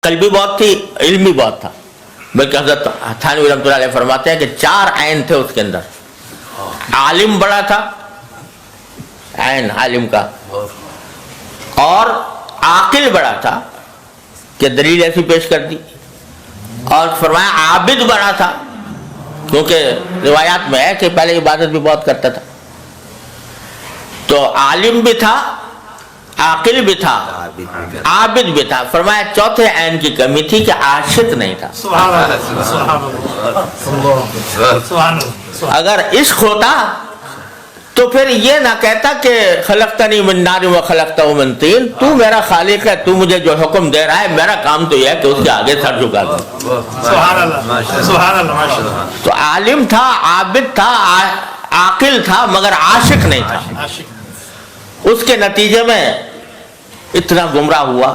قلبی بہت تھی، علمی بہت تھا. بلکہ حضرت تھانوی رحمۃ اللہ علیہ فرماتے ہیں کہ 4 عین تھے اس کے اندر. عالم بڑا تھا، عین عالم کا، اور عاقل بڑا تھا کہ دلیل ایسی پیش کر دی، اور فرمایا عابد بڑا تھا کیونکہ روایات میں ہے کہ پہلے عبادت بھی بہت کرتا تھا. تو عالم بھی تھا، عاقل بھی تھا، عابد بھی تھا. فرمایا چوتھے عین کی کمی تھی کہ عاشق نہیں تھا. اگر عشق ہوتا تو پھر یہ نہ کہتا کہ خلقتنی من نار و خلقتہ من طین، تو میرا خالق ہے، تو مجھے جو حکم دے رہا ہے، میرا کام تو یہ ہے کہ اس کے آگے سر جھکا دوں. تو عالم تھا، عابد تھا، عاقل تھا، مگر عاشق نہیں تھا. اس کے نتیجے میں اتنا گمراہ ہوا